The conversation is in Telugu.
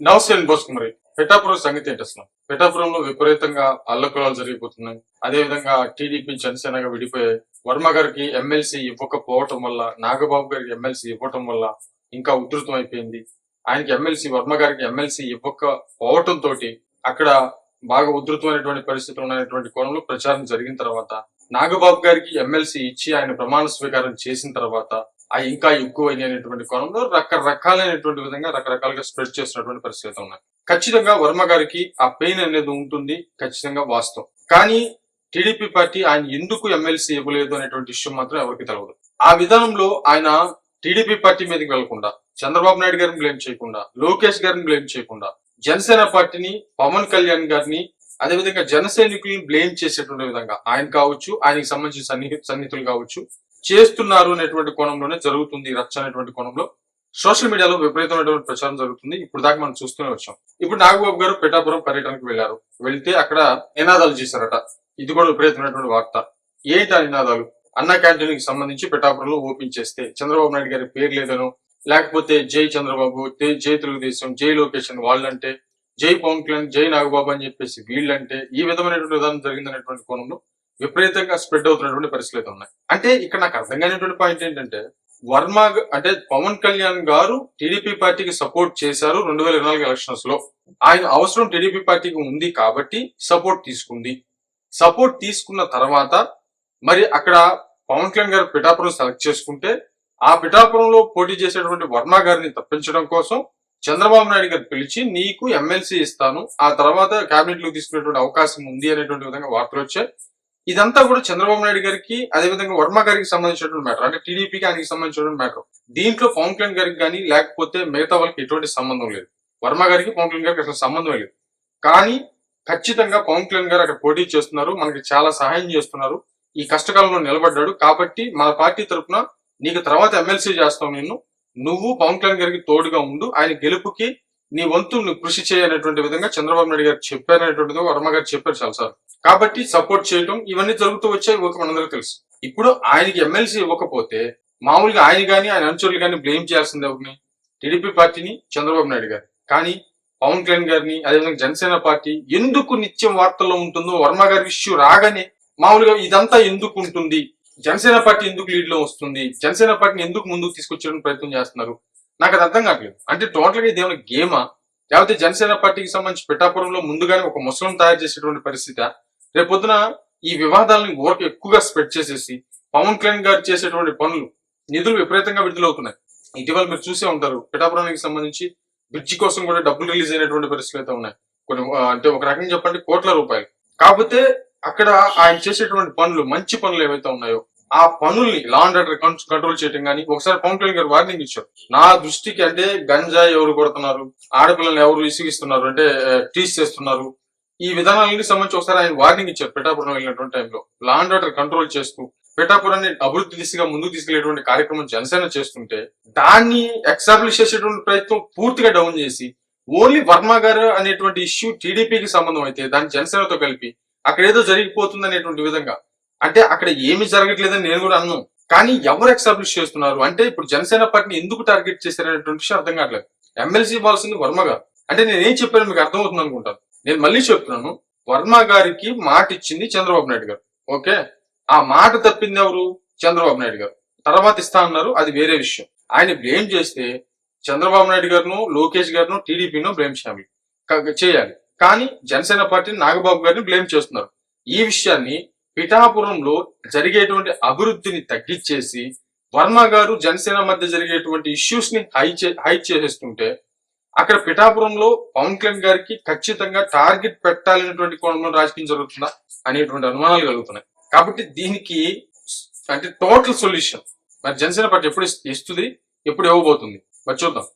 నమస్తే అండి బోస్ కుమారి. పిఠాపురం సంగతి ఏంటి అసలు? పిఠాపురంలో విపరీతంగా అల్లకలాలు జరిగిపోతున్నాయి. అదేవిధంగా టీడీపీ జనసేనగా విడిపోయాయి. వర్మ గారికి ఎమ్మెల్సీ ఇవ్వకపోవటం వల్ల, నాగబాబు గారికి ఎమ్మెల్సీ ఇవ్వటం వల్ల ఇంకా ఉధృతం అయిపోయింది. ఆయనకి ఎమ్మెల్సీ వర్మ గారికి ఎమ్మెల్సీ ఇవ్వకపోవటం తోటి అక్కడ బాగా ఉధృతమైనటువంటి పరిస్థితులు ఉన్నటువంటి కోణంలో ప్రచారం జరిగిన తర్వాత, నాగబాబు గారికి ఎమ్మెల్సీ ఇచ్చి ఆయన ప్రమాణ స్వీకారం చేసిన తర్వాత అవి ఇంకా ఎక్కువైనటువంటి కోణంలో రకరకాలైనటువంటి విధంగా రకరకాలుగా స్ప్రెడ్ చేస్తున్నటువంటి పరిస్థితులు ఉన్నాయి. ఖచ్చితంగా వర్మ గారికి ఆ పెయిన్ అనేది ఉంటుంది, ఖచ్చితంగా వాస్తవం. కానీ టీడీపీ పార్టీ ఆయన ఎందుకు ఎమ్మెల్సీ ఇవ్వలేదు అనేటువంటి విషయం మాత్రం ఎవరికి తెలియదు. ఆ విధానంలో ఆయన టీడీపీ పార్టీ మీదకి వెళ్లకుండా, చంద్రబాబు నాయుడు గారిని బ్లేమ్ చేయకుండా, లోకేష్ గారిని బ్లేమ్ చేయకుండా, జనసేన పార్టీని, పవన్ కళ్యాణ్ గారిని, అదేవిధంగా జన సైనికుల్ని బ్లేమ్ చేసేటువంటి విధంగా ఆయన కావచ్చు, ఆయనకి సంబంధించిన సన్నిహితులు కావచ్చు చేస్తున్నారు అనేటువంటి కోణంలోనే జరుగుతుంది. రచ్చ అనేటువంటి కోణంలో సోషల్ మీడియాలో విపరీతమైనటువంటి ప్రచారం జరుగుతుంది. ఇప్పుడు దాకా మనం చూస్తూనే వచ్చాం. ఇప్పుడు నాగబాబు గారు పిఠాపురం పర్యటనకు వెళ్లారు. వెళ్తే అక్కడ నినాదాలు చేశారట. ఇది కూడా విపరీతమైనటువంటి వార్త. ఏంటి ఆ నినాదాలు? అన్న క్యాంటీన్ కి సంబంధించి పిఠాపురంలో ఓపెన్ చేస్తే చంద్రబాబు నాయుడు గారి పేరు లేదనో, లేకపోతే జై చంద్రబాబు, జై తెలుగుదేశం, జై లోకేష్ అని వాళ్ళంటే, జై పవన్ కళ్యాణ్, జై నాగబాబు అని చెప్పేసి వీళ్ళంటే, ఈ విధమైనటువంటి విధానం జరిగిందనేటువంటి కోణంలో విపరీతంగా స్ప్రెడ్ అవుతున్నటువంటి పరిస్థితులు ఉన్నాయి. అంటే ఇక్కడ నాకు అర్థం కానిటువంటి పాయింట్ ఏంటంటే, వర్మ అంటే పవన్ కళ్యాణ్ గారు టీడీపీ పార్టీకి సపోర్ట్ చేశారు 2024 ఎలక్షన్స్ లో. ఆయన అవసరం టీడీపీ పార్టీకి ఉంది కాబట్టి సపోర్ట్ తీసుకుంది. సపోర్ట్ తీసుకున్న తర్వాత మరి అక్కడ పవన్ కళ్యాణ్ గారు పిఠాపురం సెలెక్ట్ చేసుకుంటే, ఆ పిఠాపురంలో పోటీ చేసేటువంటి వర్మ గారిని తప్పించడం కోసం చంద్రబాబు నాయుడు గారు పిలిచి నీకు ఎమ్మెల్సీ ఇస్తాను, ఆ తర్వాత కేబినెట్ లో తీసుకునేటువంటి అవకాశం ఉంది అనేటువంటి విధంగా వార్తలు వచ్చాయి. ఇదంతా కూడా చంద్రబాబు నాయుడు గారికి, అదేవిధంగా వర్మ గారికి సంబంధించినటువంటి మ్యాటర్. అంటే టీడీపీకి ఆయనకి సంబంధించినటువంటి మ్యాటర్. దీంట్లో పవన్ కళ్యాణ్ గారికి కానీ లేకపోతే మిగతా వాళ్ళకి ఎటువంటి సంబంధం లేదు. వర్మ గారికి, పవన్ కళ్యాణ్ గారికి అసలు సంబంధం లేదు. కానీ ఖచ్చితంగా పవన్ కళ్యాణ్ గారు అక్కడ పోటీ చేస్తున్నారు, మనకి చాలా సహాయం చేస్తున్నారు, ఈ కష్టకాలంలో నిలబడ్డాడు కాబట్టి మన పార్టీ తరఫున నీకు తర్వాత ఎమ్మెల్సీ చేస్తావు, నువ్వు పవన్ కళ్యాణ్ గారికి తోడుగా ఉండు, ఆయన గెలుపుకి నీ వంతు నువ్వు కృషి చేయనేటువంటి విధంగా చంద్రబాబు నాయుడు గారు చెప్పారనేటువంటిది వర్మ గారు చెప్పారు చాలాసార్లు. కాబట్టి సపోర్ట్ చేయడం ఇవన్నీ జరుగుతూ వచ్చాయి, మనందరికీ తెలుసు. ఇప్పుడు ఆయనకి ఎమ్మెల్సీ ఇవ్వకపోతే మామూలుగా ఆయన కానీ ఆయన అనుచరులు కానీ బ్లేమ్ చేయాల్సింది ఎవరిని? టీడీపీ పార్టీని, చంద్రబాబు నాయుడు గారు. కానీ పవన్ కళ్యాణ్ గారిని, అదేవిధంగా జనసేన పార్టీ ఎందుకు నిత్యం వార్తల్లో ఉంటుందో, వర్మ గారి ఇష్యూ రాగానే మామూలుగా ఇదంతా ఎందుకు ఉంటుంది, జనసేన పార్టీ ఎందుకు లీడ్ లో వస్తుంది, జనసేన పార్టీని ఎందుకు ముందుకు తీసుకొచ్చడానికి ప్రయత్నం చేస్తున్నారు, నాకు అది అర్థం కావట్లేదు. అంటే టోటల్ గా ఇదేమైనా గేమా, లేకపోతే జనసేన పార్టీకి సంబంధించి పిఠాపురంలో ముందుగానే ఒక ముసలం తయారు చేసేటువంటి పరిస్థితి? రేపొద్దున ఈ వివాదాలను ఊరికి ఎక్కువగా స్ప్రెడ్ చేసేసి పవన్ కళ్యాణ్ గారు చేసేటువంటి పనులు, నిధులు విపరీతంగా విడుదలవుతున్నాయి. ఇటీవల మీరు చూసే ఉంటారు, పిఠాపురానికి సంబంధించి బ్రిడ్జి కోసం కూడా డబ్బులు రిలీజ్ అయినటువంటి పరిస్థితులు అయితే ఉన్నాయి. కొన్ని అంటే ఒక రకంగా చెప్పండి కోట్ల రూపాయలు. కాకపోతే అక్కడ ఆయన చేసేటువంటి పనులు, మంచి పనులు ఏవైతే ఉన్నాయో ఆ పనుల్ని లా అండ్ ఆర్డర్ కంట్రోల్ చేయడం కానీ, ఒకసారి పవన్ కళ్యాణ్ గారు వార్నింగ్ ఇచ్చారు. నా దృష్టికి అంటే గంజాయి ఎవరు కొడుతున్నారు, ఆడపిల్లల్ని ఎవరు ఇసుగిస్తున్నారు, అంటే టీస్ చేస్తున్నారు, ఈ విధానాలకి సంబంధించి ఒకసారి ఆయన వార్నింగ్ ఇచ్చారు. పిఠాపురం వెళ్ళినటువంటి టైంలో లా అండ్ ఆర్డర్ కంట్రోల్ చేస్తూ పిఠాపురాన్ని అభివృద్ధి దిశగా ముందుకు తీసుకెళ్లేటువంటి కార్యక్రమం జనసేన చేస్తుంటే, దాన్ని ఎక్స్టాబ్లిష్ చేసేటువంటి ప్రయత్నం పూర్తిగా డౌన్ చేసి ఓన్లీ వర్మ గారు అనేటువంటి ఇష్యూ టీడీపీకి సంబంధం అయితే దాన్ని జనసేనతో కలిపి అక్కడ ఏదో జరిగిపోతుంది అనేటువంటి విధంగా, అంటే అక్కడ ఏమి జరగట్లేదని నేను కూడా అన్నాను. కానీ ఎవరు ఎక్స్టాబ్లిష్ చేస్తున్నారు అంటే, ఇప్పుడు జనసేన పార్టీని ఎందుకు టార్గెట్ చేశారనేటువంటి విషయం అర్థం కావట్లేదు. ఎమ్మెల్సీ ఇవ్వాల్సింది వర్మ గారు. అంటే నేను ఏం చెప్పాను మీకు అర్థమవుతుంది అనుకుంటాను. నేను మళ్ళీ చెప్తున్నాను, వర్మ గారికి మాట ఇచ్చింది చంద్రబాబు నాయుడు గారు. ఓకే, ఆ మాట తప్పింది ఎవరు? చంద్రబాబు నాయుడు గారు. తర్వాత ఇస్తా అన్నారు, అది వేరే విషయం. ఆయన బ్లేమ్ చేస్తే చంద్రబాబు నాయుడు గారును, లోకేష్ గారును, టీడీపీను బ్లేమ్ చేయాలి. కానీ జనసేన పార్టీని, నాగబాబు గారిని బ్లేమ్ చేస్తున్నారు. ఈ విషయాన్ని పిఠాపురంలో జరిగేటువంటి అభివృద్ధిని తగ్గించేసి వర్మ గారు జనసేన మధ్య జరిగేటువంటి ఇష్యూస్ ని హైట్ చేసేస్తుంటే, అక్కడ పిఠాపురంలో పవన్ కళ్యాణ్ గారికి ఖచ్చితంగా టార్గెట్ పెట్టాలనేటువంటి కోణంలో రాజకీయం జరుగుతుందా అనేటువంటి అనుమానాలు కలుగుతున్నాయి. కాబట్టి దీనికి అంటే టోటల్ సొల్యూషన్ మరి జనసేన పార్టీ ఎప్పుడు ఇస్తుంది, ఎప్పుడు ఇవ్వబోతుంది మరి చూద్దాం.